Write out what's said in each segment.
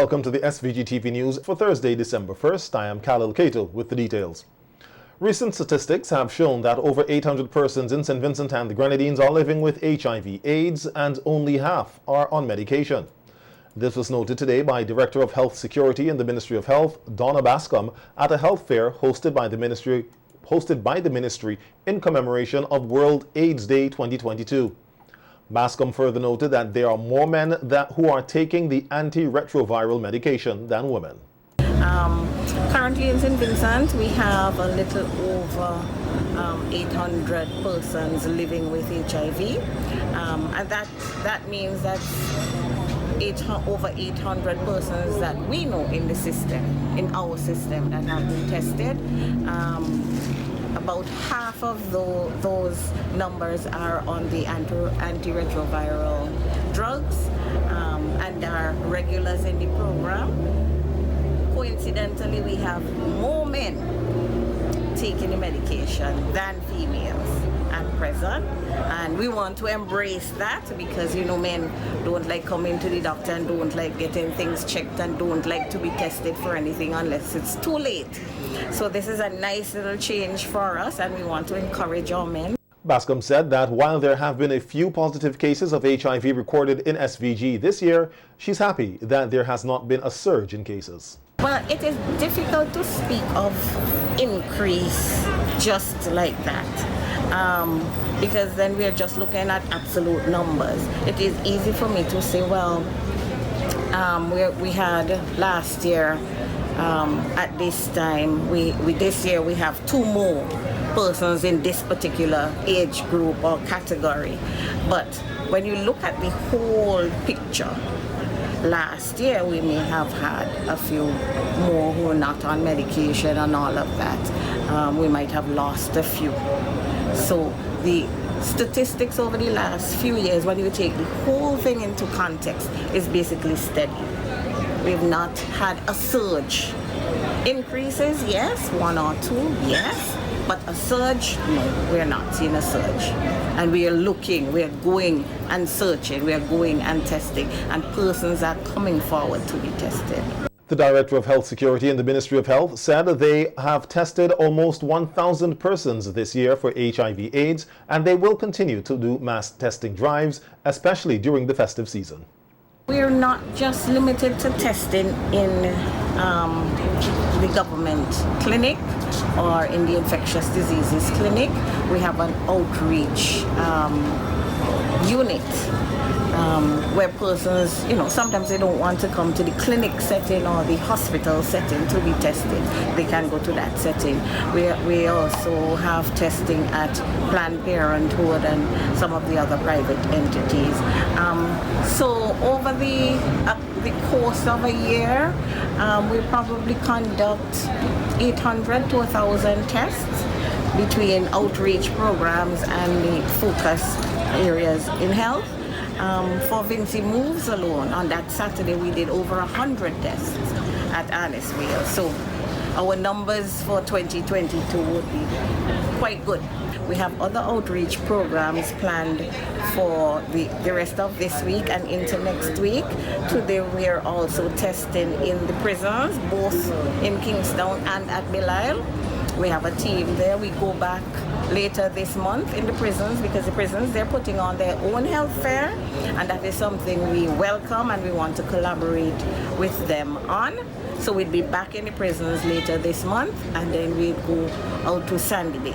Welcome to the SVG TV News for Thursday, December 1st. I am Khalil Cato with the details. Recent statistics have shown that over 800 persons in St. Vincent and the Grenadines are living with HIV/AIDS and only half are on medication. This was noted today by Director of Health Security in the Ministry of Health, Donna Bascom, at a health fair hosted by the Ministry in commemoration of World AIDS Day 2022. Bascom further noted that there are more men who are taking the antiretroviral medication than women. Currently in St. Vincent, we have a little over 800 persons living with HIV, and that means that over 800 persons that we know in the system, in our system, that have been tested. About half of those numbers are on the antiretroviral drugs and are regulars in the program. Coincidentally, we have more men taking the medication than females at present, and we want to embrace that because, you know, men don't like coming to the doctor and don't like getting things checked and don't like to be tested for anything unless it's too late. So this is a nice little change for us, and we want to encourage our men. Bascom said that while there have been a few positive cases of HIV recorded in SVG this year, she's happy that there has not been a surge in cases. Well, it is difficult to speak of increase just like that, because then we're just looking at absolute numbers. It is easy for me to say, well, we had last year, at this time, this year we have 2 more persons in this particular age group or category. But when you look at the whole picture, last year we may have had a few more who are not on medication and all of that. We might have lost a few. So the statistics over the last few years, when you take the whole thing into context, is basically steady. We've not had a surge. Increases, yes, 1 or 2, yes, but a surge, no, we're not seeing a surge. And we are looking, we are going and searching, we are going and testing, and persons are coming forward to be tested. The Director of Health Security in the Ministry of Health said they have tested almost 1,000 persons this year for HIV/AIDS, and they will continue to do mass testing drives, especially during the festive season. We're not just limited to testing in the government clinic or in the infectious diseases clinic. We have an outreach unit where persons, you know, sometimes they don't want to come to the clinic setting or the hospital setting to be tested. They can go to that setting. We also have testing at Planned Parenthood and some of the other private entities. So over the course of a year, we probably conduct 800 to 1,000 tests between outreach programs and the focus areas in health. For Vinci Moves alone, on that Saturday we did over 100 tests at Annisville. So our numbers for 2022 would be quite good. We have other outreach programs planned for the rest of this week and into next week. Today we are also testing in the prisons, both in Kingstown and at Belial. We have a team there. We go back later this month in the prisons because the prisons, they're putting on their own health fair, and that is something we welcome and we want to collaborate with them on. So we'll be back in the prisons later this month, and then we'll go out to Sandy Bay.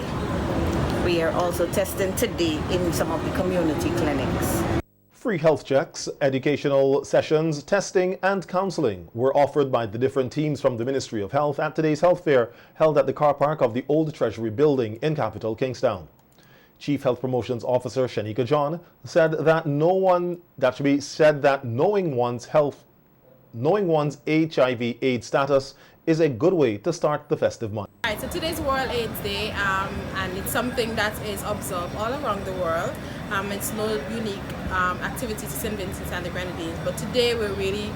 We are also testing today in some of the community clinics. Free health checks, educational sessions, testing and counseling were offered by the different teams from the Ministry of Health at today's health fair held at the car park of the Old Treasury Building in capital Kingstown. Chief Health Promotions Officer Shanika John said that knowing one's HIV/AIDS status is a good way to start the festive month. Right, so today's World AIDS Day, and it's something that is observed all around the world. It's no unique activity to St. Vincent and the Grenadines, but today we're really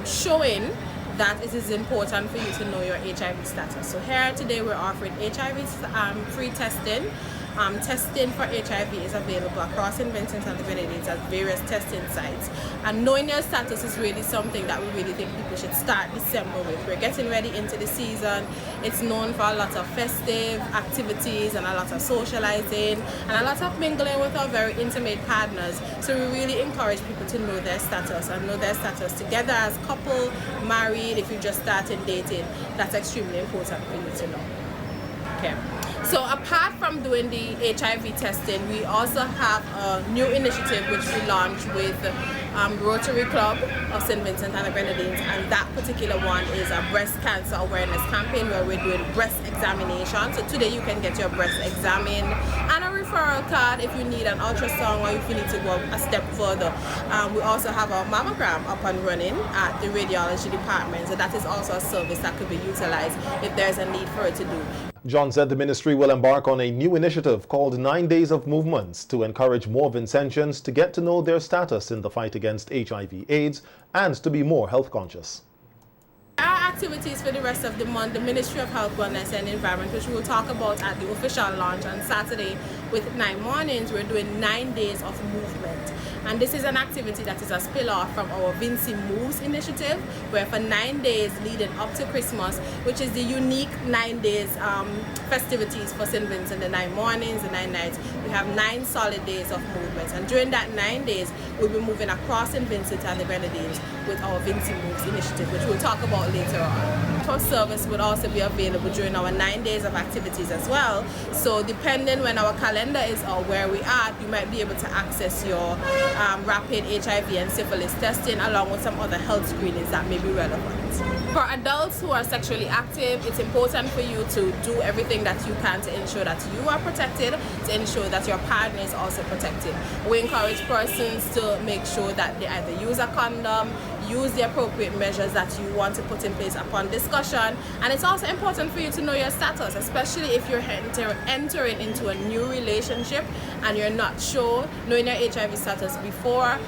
showing that it is important for you to know your HIV status. So here today we're offering HIV free testing testing for HIV is available across St. Vincent and the Grenadines at various testing sites. And knowing your status is really something that we really think people should start December with. We're getting ready into the season. It's known for a lot of festive activities and a lot of socializing and a lot of mingling with our very intimate partners. So we really encourage people to know their status and know their status together as couple, married, if you just started dating. That's extremely important for you to know. Okay. So apart from doing the HIV testing, we also have a new initiative which we launched with Rotary Club of St. Vincent and the Grenadines, and that particular one is a breast cancer awareness campaign where we're doing breast examination. So today you can get your breast examined and a referral card if you need an ultrasound or if you need to go a step further. We also have a mammogram up and running at the radiology department, so that is also a service that could be utilized if there's a need for it to do. John said the ministry will embark on a new initiative called 9 Days of Movements to encourage more Vincentians to get to know their status in the fight against HIV/AIDS and to be more health conscious. Our activities for the rest of the month, the Ministry of Health, Wellness and Environment, which we will talk about at the official launch on Saturday with 9 mornings, we're doing 9 days of movement. And this is an activity that is a spill-off from our Vinci Moves initiative, where for 9 days leading up to Christmas, which is the unique 9 days festivities for St. Vincent, the 9 mornings, the 9 nights, we have 9 solid days of movement. And during that 9 days, we'll be moving across St. Vincent and the Grenadines with our Vinci Moves initiative, which we'll talk about later on. Our service would also be available during our 9 days of activities as well. So depending when our calendar is or where we are, you might be able to access your rapid HIV and syphilis testing along with some other health screenings that may be relevant. For adults who are sexually active, it's important for you to do everything that you can to ensure that you are protected, to ensure that your partner is also protected. We encourage persons to make sure that they either use a condom, use the appropriate measures that you want to put in place upon discussion. And it's also important for you to know your status, especially if you're entering into a new relationship and you're not sure. Knowing your HIV status before,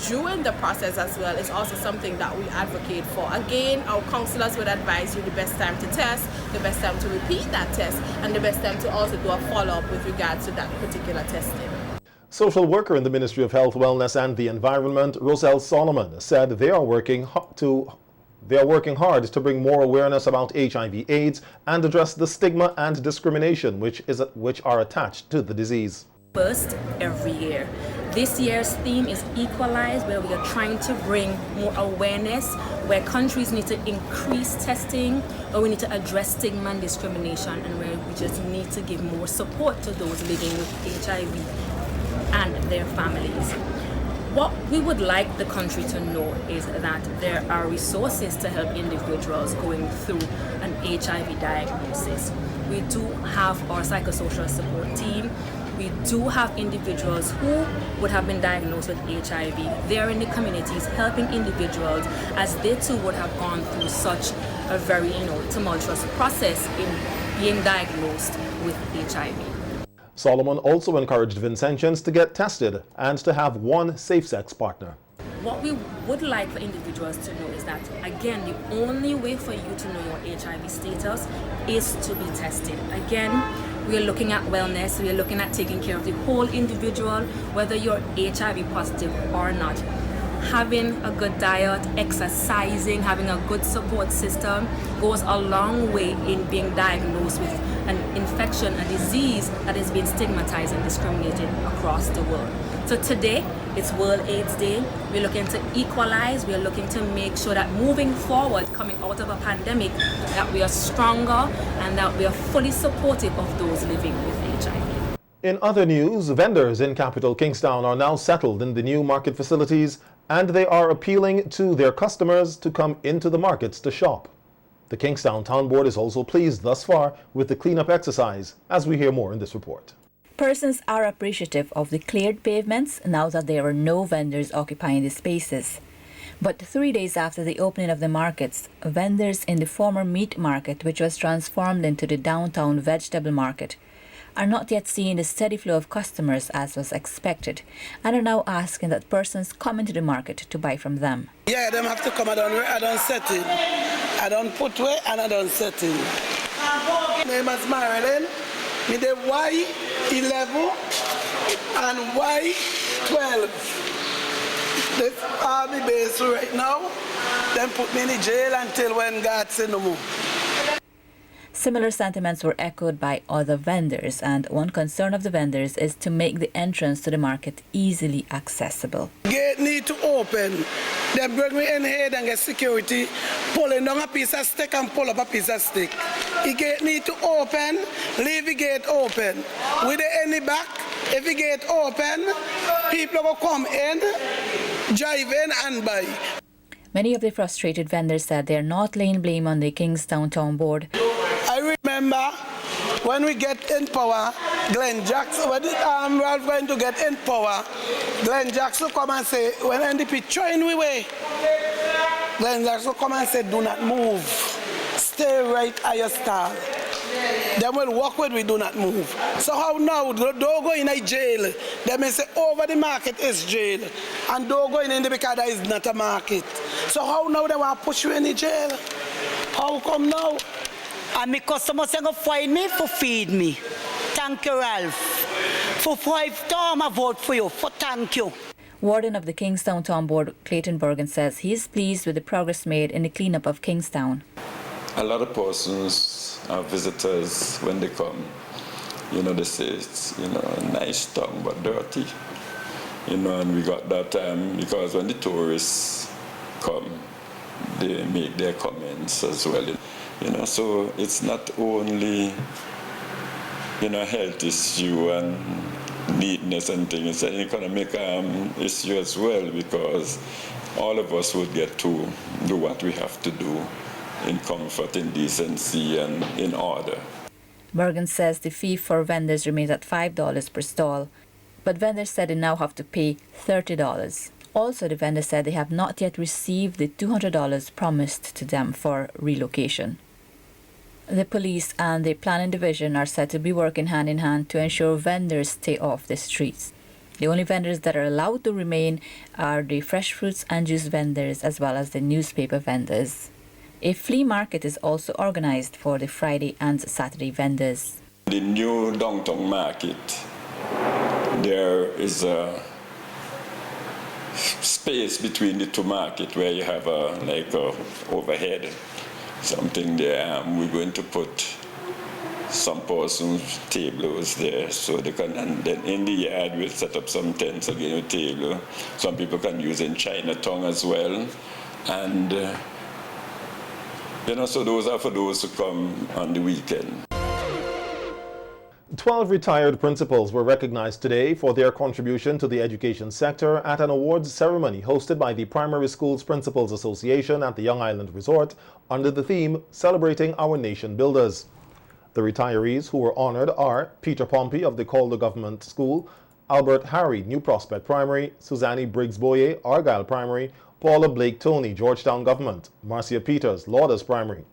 during the process as well, is also something that we advocate for. Again, our counselors would advise you the best time to test, the best time to repeat that test, and the best time to also do a follow-up with regards to that particular testing. Social worker in the Ministry of Health, Wellness and the Environment, Roselle Solomon, said they are working hard to bring more awareness about HIV/AIDS and address the stigma and discrimination which are attached to the disease. First every year. This year's theme is Equalize, where we are trying to bring more awareness, where countries need to increase testing, where we need to address stigma and discrimination, and where we just need to give more support to those living with HIV and their families. What we would like the country to know is that there are resources to help individuals going through an HIV diagnosis. We do have our psychosocial support team. We do have individuals who would have been diagnosed with HIV. They are in the communities helping individuals as they too would have gone through such a very tumultuous process in being diagnosed with HIV. Solomon also encouraged Vincentians to get tested and to have one safe-sex partner. What we would like for individuals to know is that, again, the only way for you to know your HIV status is to be tested. Again, we are looking at wellness, we are looking at taking care of the whole individual, whether you're HIV positive or not. Having a good diet, exercising, having a good support system goes a long way in being diagnosed with an infection, a disease that is being stigmatized and discriminated across the world. So today, it's World AIDS Day. We're looking to equalize. We're looking to make sure that moving forward, coming out of a pandemic, that we are stronger and that we are fully supportive of those living with HIV. In other news, vendors in capital Kingstown are now settled in the new market facilities, and they are appealing to their customers to come into the markets to shop. The Kingstown Town Board is also pleased thus far with the cleanup exercise, as we hear more in this report. Persons are appreciative of the cleared pavements now that there are no vendors occupying the spaces. But 3 days after the opening of the markets, vendors in the former meat market, which was transformed into the downtown vegetable market, are not yet seeing the steady flow of customers as was expected, and are now asking that persons come into the market to buy from them. Yeah, them have to come. I don't set in. I don't put away and I don't set in. My name is Marilyn. Me the why 11 and Y12. This army base right now, then put me in the jail until when God said no more. Similar sentiments were echoed by other vendors, and one concern of the vendors is to make the entrance to the market easily accessible. Gate need to open. They bring me in here and get security, pulling down a piece of stick and pull up a piece of stick. The gate need to open, leave the gate open. With the any back, if the gate open, people will come in, drive in and buy. Many of the frustrated vendors said they are not laying blame on the Kingstown Town Board. I remember when we get in power, Glenn Jackson, when we are going to get in power, Glenn Jackson come and say, when NDP join we way, Glenn Jackson come and say, do not move. Stay right at your stall. Then we'll walk with we do not move. So how now, don't go in a jail. They may say over the market is jail. And don't go in the because that is not a market. So how now they want to push you in the jail? How come now? And my customers are going to find me for feed me. Thank you, Ralph. For 5 times I vote for you. For thank you. Warden of the Kingstown Town Board, Clayton Bergen, says he is pleased with the progress made in the cleanup of Kingstown. A lot of persons are visitors when they come. You know, they say it's, you know, a nice town but dirty. You know, and we got that because when the tourists come, they make their comments as well. You know, so it's not only, you know, health issue and neatness and things, it's an economic issue as well, because all of us would get to do what we have to do in comfort, in decency, and in order. Bergen says the fee for vendors remains at $5 per stall, but vendors said they now have to pay $30. Also, the vendors said they have not yet received the $200 promised to them for relocation. The police and the planning division are said to be working hand in hand to ensure vendors stay off the streets. The only vendors that are allowed to remain are the fresh fruits and juice vendors as well as the newspaper vendors. A flea market is also organized for the Friday and Saturday vendors. The new downtown market, there is a space between the two markets where you have like a overhead, something there. We're going to put some persons' tables there so they can, and then in the yard we'll set up some tents again with table. Some people can use in Chinatown as well. And you know, so those are for those who come on the weekend. 12 retired principals were recognized today for their contribution to the education sector at an awards ceremony hosted by the Primary Schools Principals Association at the Young Island Resort under the theme Celebrating Our Nation Builders. The retirees who were honored are Peter Pompey of the Calder Government School, Albert Harry, New Prospect Primary, Suzanne Briggs-Boyer, Argyle Primary, Paula Blake-Tony, Georgetown Government, Marcia Peters, Lauders Primary,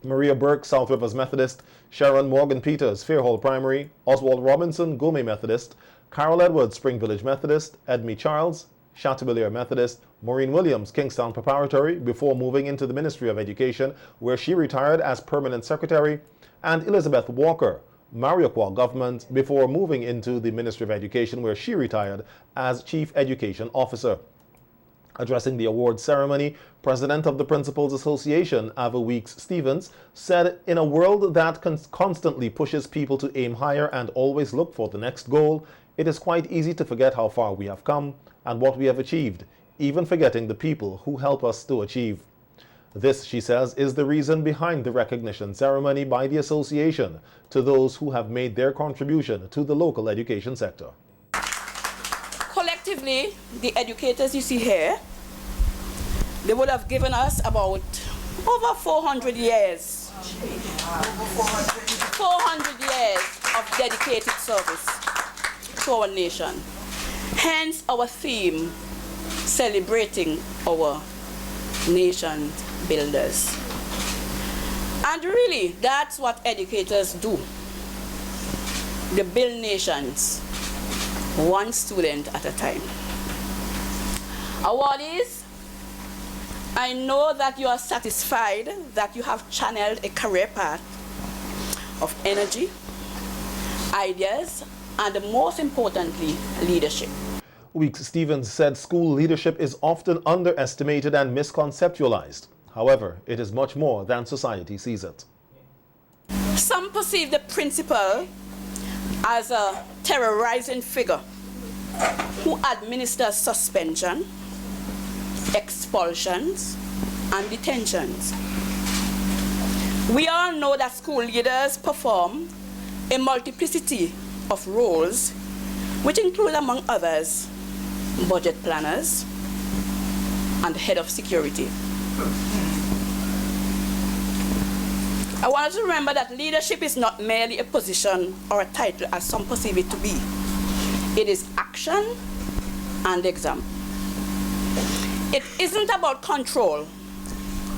Maria Burke, South Rivers Methodist, Sharon Morgan Peters, Fairhall Primary, Oswald Robinson, Gomez Methodist, Carol Edwards, Spring Village Methodist, Edmie Charles, Chateaubriand Methodist, Maureen Williams, Kingstown Preparatory, before moving into the Ministry of Education, where she retired as Permanent Secretary, and Elizabeth Walker, Mariaquah Government, before moving into the Ministry of Education, where she retired as Chief Education Officer. Addressing the award ceremony, President of the Principals Association, Ava Weeks Stevens, said, "In a world that constantly pushes people to aim higher and always look for the next goal, it is quite easy to forget how far we have come and what we have achieved, even forgetting the people who help us to achieve." This, she says, is the reason behind the recognition ceremony by the association to those who have made their contribution to the local education sector. Collectively, the educators you see here, they would have given us about over 400 years. 400 years of dedicated service to our nation. Hence our theme, celebrating our nation builders. And really, that's what educators do. They build nations, one student at a time. Awardees, I know that you are satisfied that you have channeled a career path of energy ideas, and most importantly, leadership. Weeks Stevens said school leadership is often underestimated and misconceptualized. However, it is much more than society sees it. Some perceive the principal as a terrorizing figure who administers suspension, expulsions, and detentions. We all know that school leaders perform a multiplicity of roles, which include, among others, budget planners and head of security. I want us to remember that leadership is not merely a position or a title as some perceive it to be. It is action and example. It isn't about control.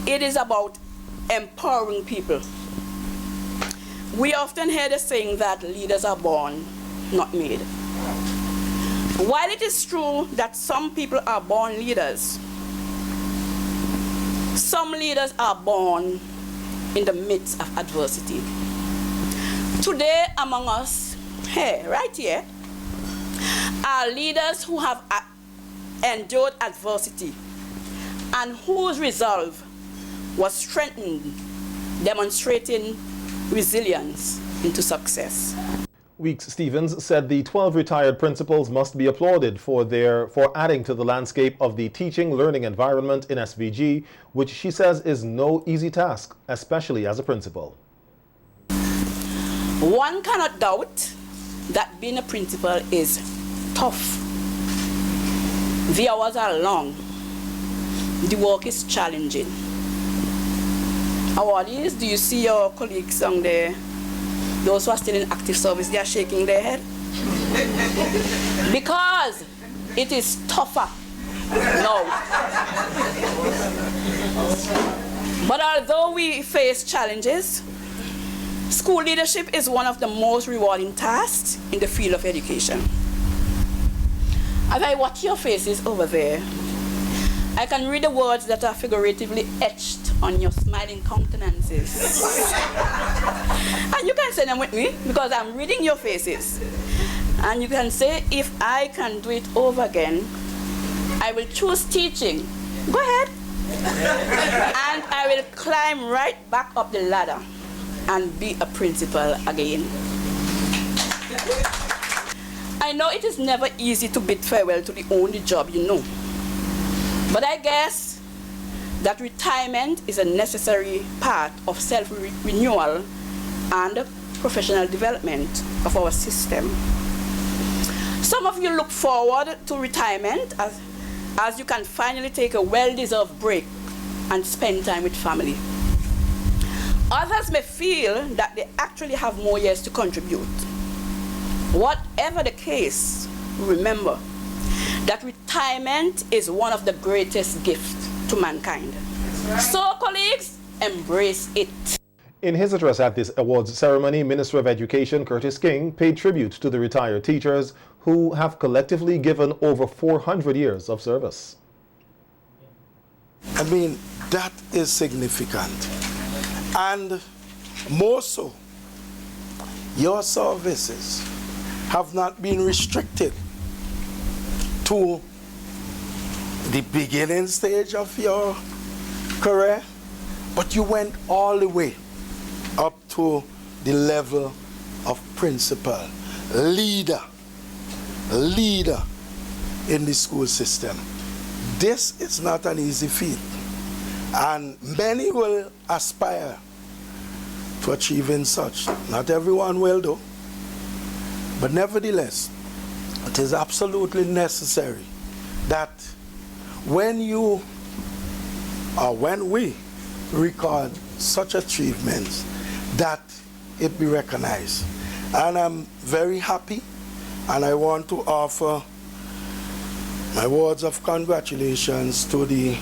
It is about empowering people. We often hear the saying that leaders are born, not made. While it is true that some people are born leaders, some leaders are born in the midst of adversity. Today among us, right here, are leaders who have endured adversity and whose resolve was strengthened, demonstrating resilience into success. Weeks Stevens said the 12 retired principals must be applauded for adding to the landscape of the teaching learning environment in SVG, which she says is no easy task, especially as a principal. One cannot doubt that being a principal is tough. The hours are long. The work is challenging. Awardees, do you see your colleagues on there? Those who are still in active service, they are shaking their head. Because it is tougher now. But although we face challenges, school leadership is one of the most rewarding tasks in the field of education. As I watch your faces over there, I can read the words that are figuratively etched on your smiling countenances. And you can say them with me because I'm reading your faces. And you can say, if I can do it over again, I will choose teaching. Go ahead. And I will climb right back up the ladder and be a principal again. I know it is never easy to bid farewell to the only job you know. But I guess that retirement is a necessary part of self-renewal and professional development of our system. Some of you look forward to retirement as you can finally take a well-deserved break and spend time with family. Others may feel that they actually have more years to contribute. Whatever the case, remember that retirement is one of the greatest gifts to mankind. So, colleagues, embrace it. In his address at this awards ceremony, Minister of Education Curtis King paid tribute to the retired teachers who have collectively given over 400 years of service. I mean, that is significant. And more so, your services have not been restricted to the beginning stage of your career, but you went all the way up to the level of principal, leader in the school system. This is not an easy feat, and many will aspire to achieving such. Not everyone will though, but nevertheless, it is absolutely necessary that when we record such achievements, that it be recognized. And I'm very happy, and I want to offer my words of congratulations to the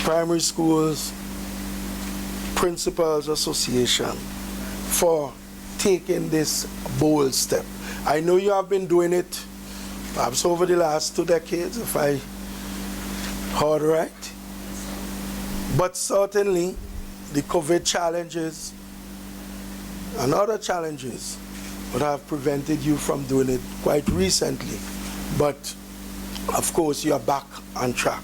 Primary Schools Principals Association for taking this bold step. I know you have been doing it perhaps over the last 2 decades, if I heard right. But certainly the COVID challenges and other challenges would have prevented you from doing it quite recently. But of course, you're back on track.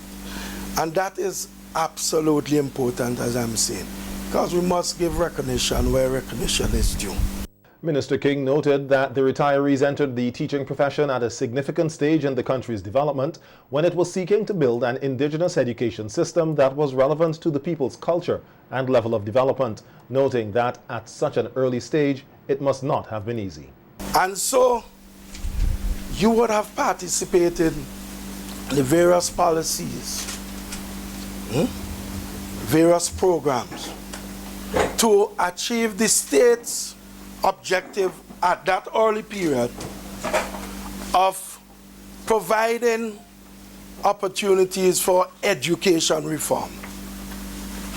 And that is absolutely important, as I'm saying, because we must give recognition where recognition is due. Minister King noted that the retirees entered the teaching profession at a significant stage in the country's development when it was seeking to build an indigenous education system that was relevant to the people's culture and level of development, noting that at such an early stage, it must not have been easy. And so, you would have participated in the various policies, various programs to achieve the state's objective at that early period of providing opportunities for education reform.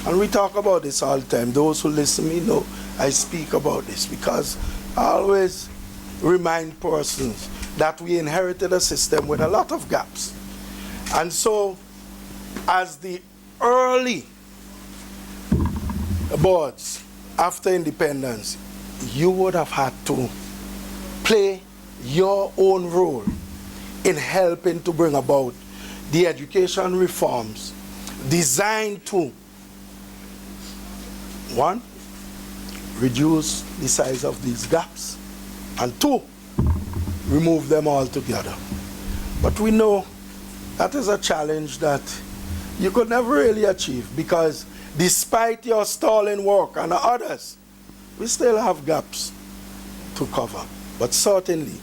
And we talk about this all the time. Those who listen to me know I speak about this because I always remind persons that we inherited a system with a lot of gaps. And so, as the early boards after independence, you would have had to play your own role in helping to bring about the education reforms designed to, one, reduce the size of these gaps, and two, remove them altogether. But we know that is a challenge that you could never really achieve because despite your stalling work and others, we still have gaps to cover. But certainly,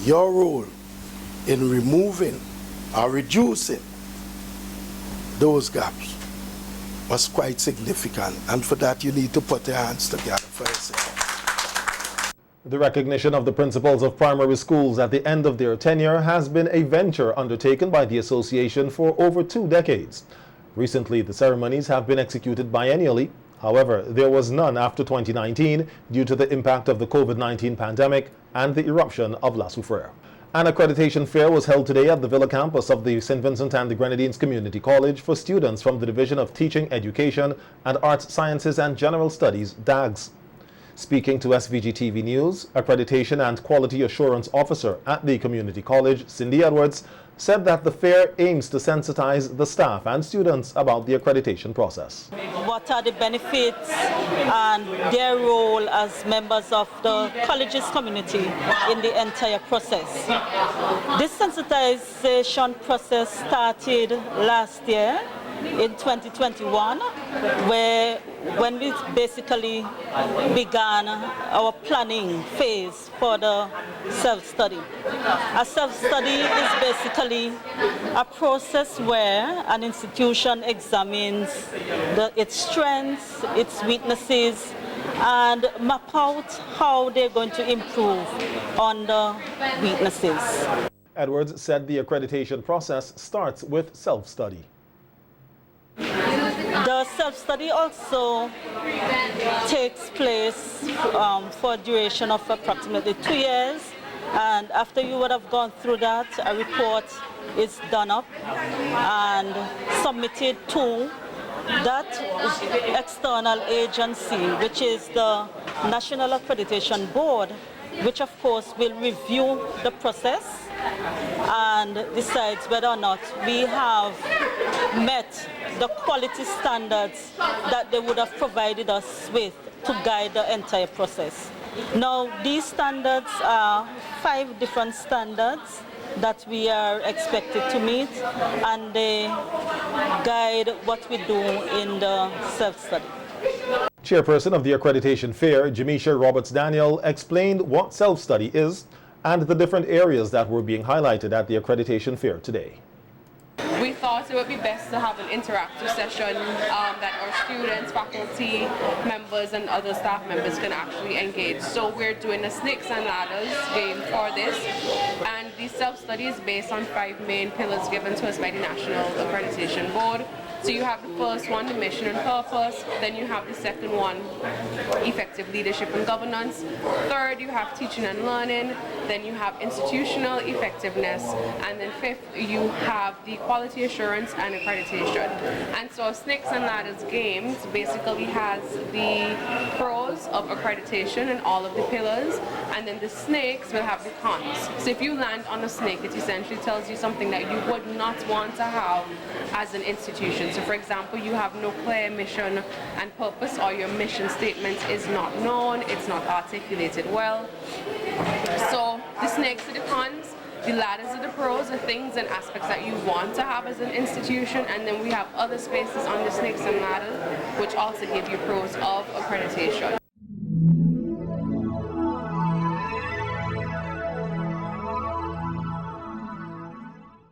your role in removing or reducing those gaps was quite significant. And for that, you need to put your hands together for yourself. The recognition of the principals of primary schools at the end of their tenure has been a venture undertaken by the association for over 2 decades. Recently, the ceremonies have been executed biennially. However, there was none after 2019 due to the impact of the COVID-19 pandemic and the eruption of La Soufrière. An accreditation fair was held today at the Villa campus of the St. Vincent and the Grenadines Community College for students from the Division of Teaching, Education, and Arts Sciences and General Studies, DAGS. Speaking to SVG TV News, Accreditation and Quality Assurance Officer at the Community College, Cindy Edwards, said that the fair aims to sensitize the staff and students about the accreditation process. What are the benefits and their role as members of the college's community in the entire process? This sensitization process started last year in 2021, when we basically began our planning phase for the self-study. A self-study is basically a process where an institution examines its strengths, its weaknesses, and map out how they're going to improve on the weaknesses. Edwards said the accreditation process starts with self-study. The self-study also takes place for a duration of approximately 2 years, and after you would have gone through that, a report is done up and submitted to that external agency, which is the National Accreditation Board, which of course will review the process and decides whether or not we have met the quality standards that they would have provided us with to guide the entire process. Now, these standards are 5 different standards that we are expected to meet, and they guide what we do in the self-study. Chairperson of the Accreditation Fair, Jamisha Roberts-Daniel, explained what self-study is and the different areas that were being highlighted at the Accreditation Fair today. We thought it would be best to have an interactive session that our students, faculty members, and other staff members can actually engage. So we're doing a snakes and ladders game for this, and the self-study is based on 5 main pillars given to us by the National Accreditation Board. So you have the first one, the mission and purpose. Then you have the second one, effective leadership and governance. Third, you have teaching and learning. Then you have institutional effectiveness. And then fifth, you have the quality assurance and accreditation. And so Snakes and Ladders Games basically has the pros of accreditation and all of the pillars. And then the snakes will have the cons. So if you land on a snake, it essentially tells you something that you would not want to have as an institution. So for example, you have no clear mission and purpose, or your mission statement is not known, it's not articulated well. So the snakes are the cons, the ladders are the pros, the things and aspects that you want to have as an institution, and then we have other spaces on the snakes and ladders which also give you pros of accreditation.